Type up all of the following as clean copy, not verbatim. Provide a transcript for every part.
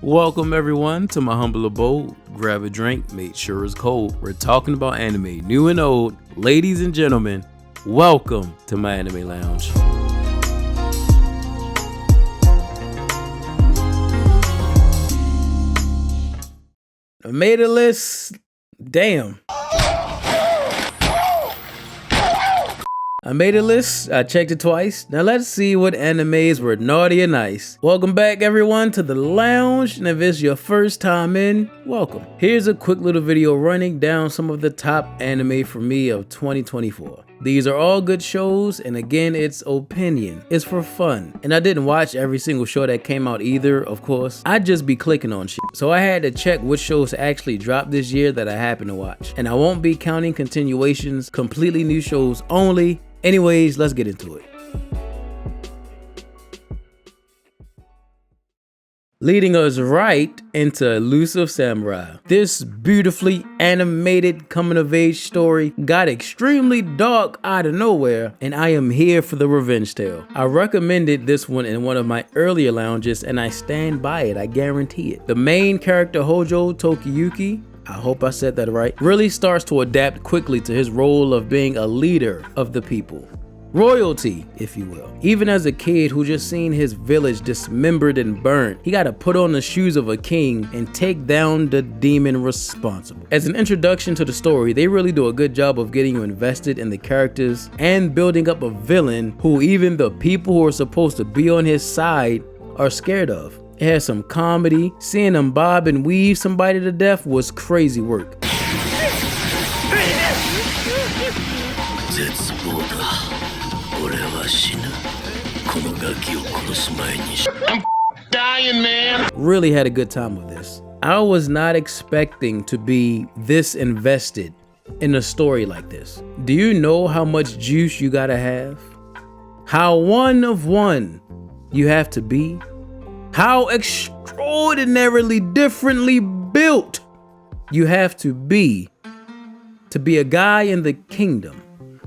Welcome everyone to my humble abode. Grab a drink, make sure it's cold. We're talking about anime, new and old. Ladies and gentlemen, welcome to my anime lounge. I made a list. Damn. I made a list, I checked it twice. Now let's see what animes were naughty and nice. Welcome back everyone to the lounge, and if it's your first time in, welcome. Here's a quick little video running down some of the top anime for me of 2024. These are all good shows, and again, it's opinion. It's for fun. And I didn't watch every single show that came out either, of course. I'd just be clicking on shit. So I had to check which shows actually dropped this year that I happen to watch. And I won't be counting continuations, completely new shows only. Anyways, let's get into it. Leading us right into Elusive Samurai. This beautifully animated coming-of-age story got extremely dark out of nowhere, and I am here for the revenge tale. I recommended this one in one of my earlier lounges, and I stand by it, I guarantee it. The main character, Hojo Tokiyuki, I hope I said that right, really starts to adapt quickly to his role of being a leader of the people. Royalty, if you will. Even as a kid who just seen his village dismembered and burnt, he gotta put on the shoes of a king and take down the demon responsible. As an introduction to the story, they really do a good job of getting you invested in the characters and building up a villain who even the people who are supposed to be on his side are scared of. It has some comedy. Seeing him bob and weave somebody to death was crazy work. I'm dying, man. Really had a good time with this. I was not expecting to be this invested in a story like this. Do you know how much juice you gotta have? How one of one you have to be? How extraordinarily differently built you have to be a guy in the kingdom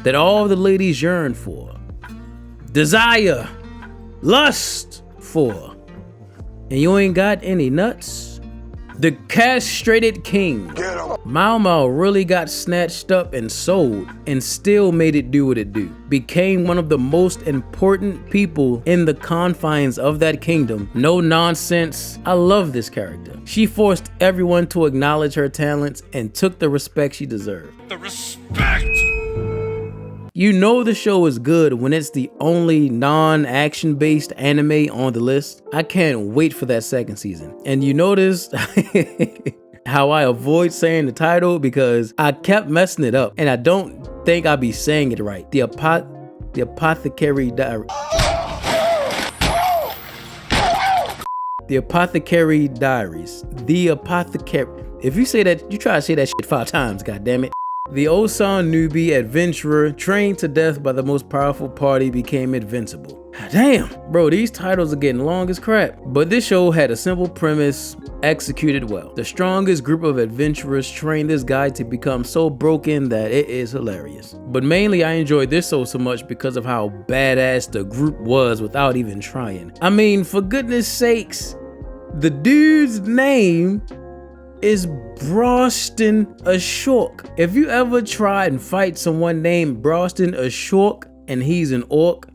that all the ladies yearn for, desire, lust for, and you ain't got any nuts? The castrated king. Mao Mao really got snatched up and sold and still made it do what it do. Became one of the most important people in the confines of that kingdom. No nonsense. I love this character. She forced everyone to acknowledge her talents and took the respect she deserved. The respect! You know the show is good when it's the only non-action based anime on the list. I can't wait for that second season. And you notice how I avoid saying the title because I kept messing it up, and I don't think I'll be saying it right. The Apothecary Diaries. The Apothecary Diaries. The Apothecary. If you say that, you try to say that shit 5 times, goddammit. The Osan newbie adventurer trained to death by the most powerful party became invincible. Damn, bro, these titles are getting long as crap. But this show had a simple premise, executed well. The strongest group of adventurers trained this guy to become so broken that it is hilarious. But mainly I enjoyed this so much because of how badass the group was without even trying. I mean, for goodness sakes, the dude's name is Broston Ashok. If you ever try and fight someone named Broston Ashok and he's an orc,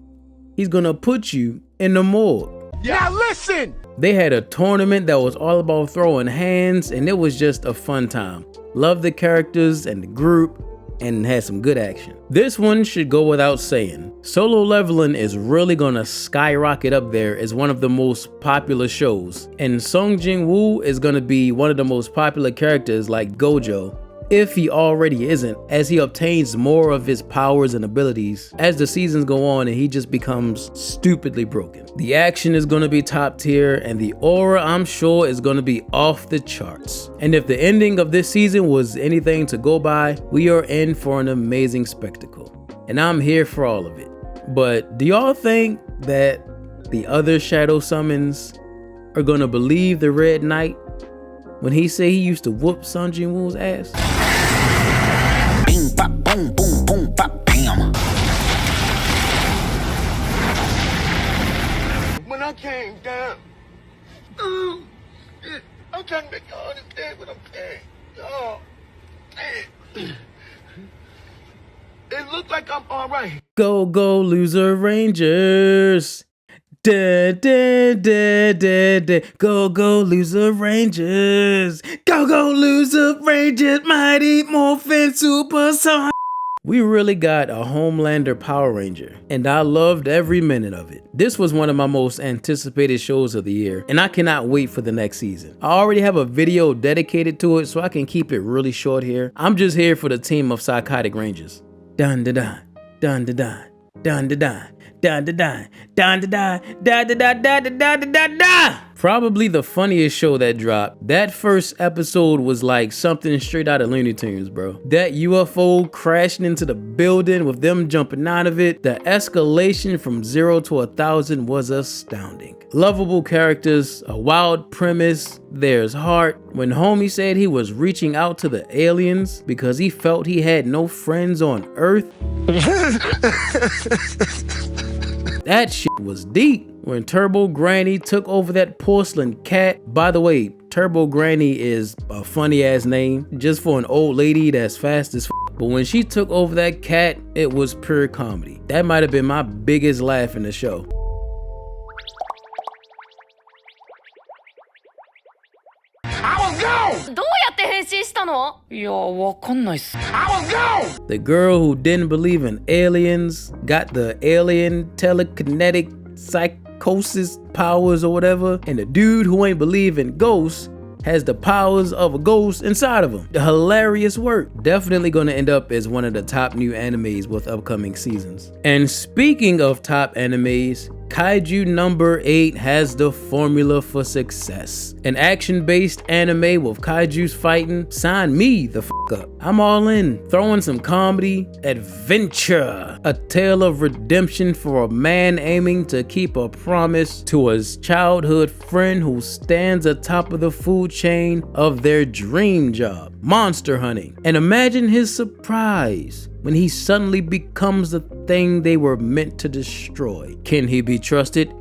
he's gonna put you in the morgue. Now listen! They had a tournament that was all about throwing hands, and it was just a fun time. Loved the characters and the group, and had some good action. This one should go without saying. Solo Leveling is really gonna skyrocket up there as one of the most popular shows, and Sung Jin Woo is gonna be one of the most popular characters like Gojo, if he already isn't, as he obtains more of his powers and abilities as the seasons go on and he just becomes stupidly broken. The action is gonna be top tier, and the aura, I'm sure, is gonna be off the charts. And if the ending of this season was anything to go by, we are in for an amazing spectacle, and I'm here for all of it. But do y'all think that the other shadow summons are gonna believe the Red Knight when he said he used to whoop Sung Jin Woo's ass? Bing, bop, boom, boom, boom, bop, bam. When I came down, I'm trying to make y'all understand what I'm saying. Y'all, it looks like I'm all right. Go, go, loser Rangers. Da, da, da, da, da. Go, go, loser Rangers. Go, go, loser Rangers. Mighty Morphin Super Sonic. We really got a Homelander Power Ranger, and I loved every minute of it. This was one of my most anticipated shows of the year, and I cannot wait for the next season. I already have a video dedicated to it, so I can keep it really short here. I'm just here for the team of psychotic rangers. Dun da dun, dun da dun, dun da dun, dun da dun, dun da dun, dun da dun, dun da dun, dun da dun. Probably the funniest show that dropped. That first episode was like something straight out of Looney Tunes, bro. That UFO crashing into the building with them jumping out of it. The escalation from 0 to 1,000 was astounding. Lovable characters, a wild premise, there's heart. When homie said he was reaching out to the aliens because he felt he had no friends on Earth. That shit was deep. When Turbo Granny took over that porcelain cat. By the way, Turbo Granny is a funny ass name just for an old lady that's fast as f. But when she took over that cat, it was pure comedy. That might have been my biggest laugh in the show. The girl who didn't believe in aliens got the alien telekinetic psychosis powers or whatever, and the dude who ain't believe in ghosts has the powers of a ghost inside of him. The hilarious work. Definitely gonna end up as one of the top new animes with upcoming seasons. And speaking of top animes, Kaiju number 8 has the formula for success. An action-based anime with kaijus fighting. Sign me the f up. I'm all in. Throwing some comedy, adventure, a tale of redemption for a man aiming to keep a promise to his childhood friend who stands atop of the food chain of their dream job, monster hunting. And imagine his surprise when he suddenly becomes the thing they were meant to destroy. Can he be trusted?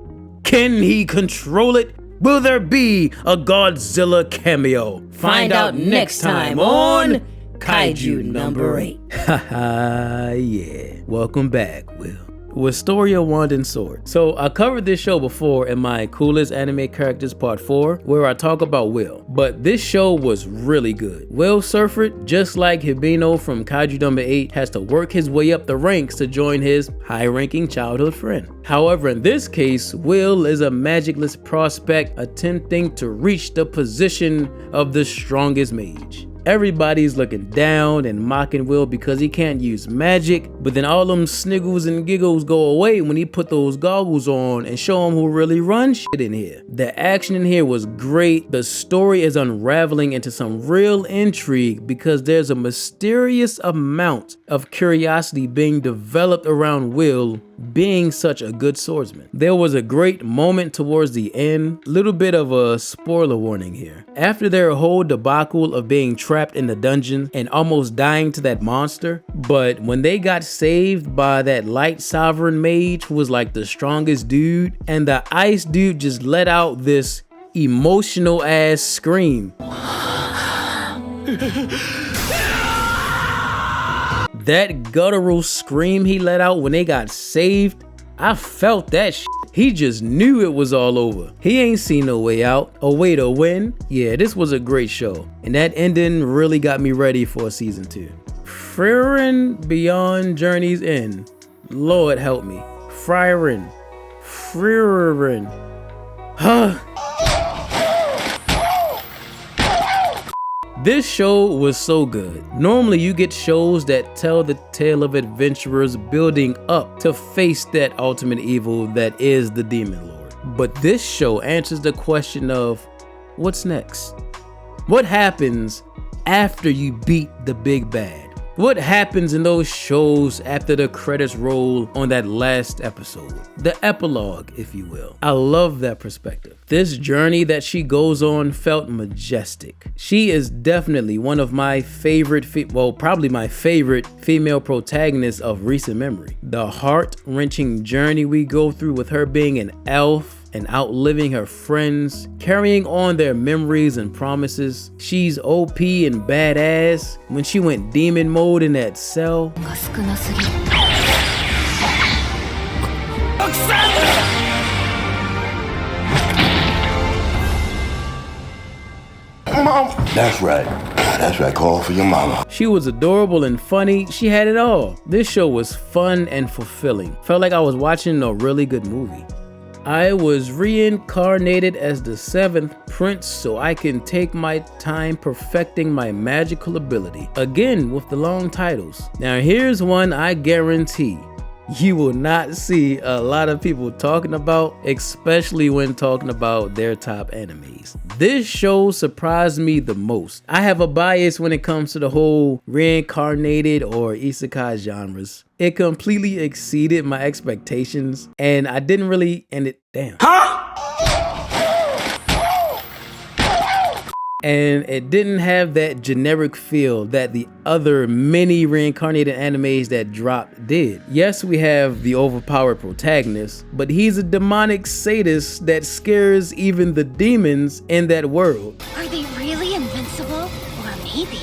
Can he control it? Will there be a Godzilla cameo? Find out next time on Kaiju number 8. Haha, yeah. Welcome back, Will. Wisteria Wand and Sword. So I covered this show before in my coolest anime characters part 4, where I talk about Will, but this show was really good. Will Surford, just like Hibino from Kaiju number 8, has to work his way up the ranks to join his high-ranking childhood friend. However, in this case, Will is a magicless prospect attempting to reach the position of the strongest mage. Everybody's looking down and mocking Will because he can't use magic, but then all them sniggles and giggles go away when he put those goggles on and show him who really runs shit in here. The action in here was great. The story is unraveling into some real intrigue because there's a mysterious amount of curiosity being developed around Will being such a good swordsman. There was a great moment towards the end. Little bit of a spoiler warning here. After their whole debacle of being trapped in the dungeon and almost dying to that monster, but when they got saved by that light sovereign mage who was like the strongest dude, and the ice dude just let out this emotional ass scream. That guttural scream he let out when they got saved, I felt that shit. He just knew it was all over. He ain't seen no way out, a way to win. Yeah, this was a great show, and that ending really got me ready for season 2. Frieren Beyond Journey's End. Lord help me. Frieren. Huh. This show was so good. Normally you get shows that tell the tale of adventurers building up to face that ultimate evil that is the Demon Lord. But this show answers the question of what's next? What happens after you beat the big bad? What happens in those shows after the credits roll on that last episode? The epilogue, if you will. I love that perspective. This journey that she goes on felt majestic. She is definitely one of my favorite, probably my favorite female protagonists of recent memory. The heart-wrenching journey we go through with her being an elf, and outliving her friends, carrying on their memories and promises. She's OP and badass when she went demon mode in that cell. Mom. That's right. That's right. Call for your mama. She was adorable and funny. She had it all. This show was fun and fulfilling. Felt like I was watching a really good movie. I was reincarnated as the 7th prince so I can take my time perfecting my magical ability. Again with the long titles. Now here's one I guarantee you will not see a lot of people talking about, especially when talking about their top animes. This show surprised me the most. I have a bias when it comes to the whole reincarnated or isekai genres. It completely exceeded my expectations and I didn't really end it. Damn. And it didn't have that generic feel that the other many reincarnated animes that dropped did. Yes, we have the overpowered protagonist, but he's a demonic sadist that scares even the demons in that world. Are they really invincible? Or maybe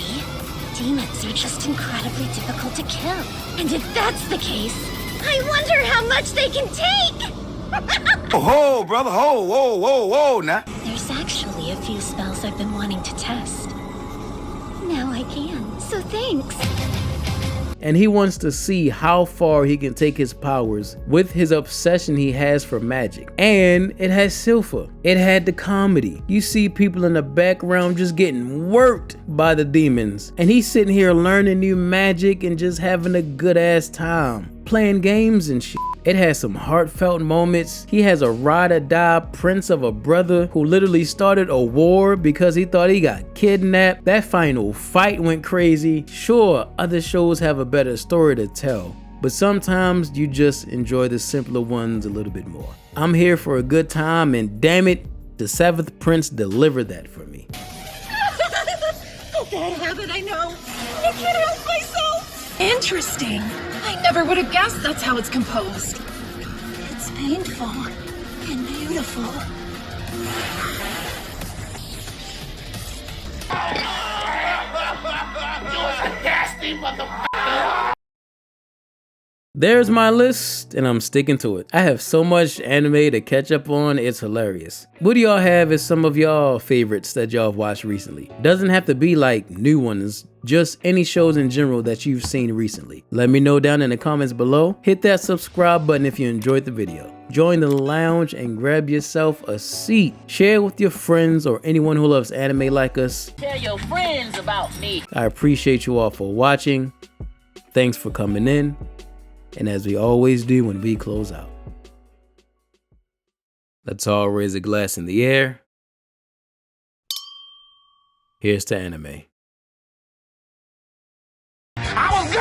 demons are just incredibly difficult to kill. And if that's the case, I wonder how much they can take! Oh, brother, whoa, now. There's actually a few spells I've been wanting to test. Now I can, so thanks. And he wants to see how far he can take his powers with his obsession he has for magic. And it has Silpha. It had the comedy. You see people in the background just getting worked by the demons. And he's sitting here learning new magic and just having a good ass time. Playing games and shit. It has some heartfelt moments. He has a ride or die prince of a brother who literally started a war because he thought he got kidnapped. That final fight went crazy. Sure, other shows have a better story to tell, but sometimes you just enjoy the simpler ones a little bit more. I'm here for a good time, and damn it, the 7th prince delivered that for me. A bad habit, I know. I can't help myself. Interesting. I never would have guessed that's how it's composed. It's painful and beautiful. There's my list, and I'm sticking to it. I have so much anime to catch up on, it's hilarious. What do y'all have as some of y'all favorites that y'all have watched recently? Doesn't have to be like new ones, just any shows in general that you've seen recently. Let me know down in the comments below. Hit that subscribe button if you enjoyed the video. Join the lounge and grab yourself a seat. Share with your friends or anyone who loves anime like us. Tell your friends about me. I appreciate you all for watching. Thanks for coming in. And as we always do when we close out, let's all raise a glass in the air. Here's to anime. I was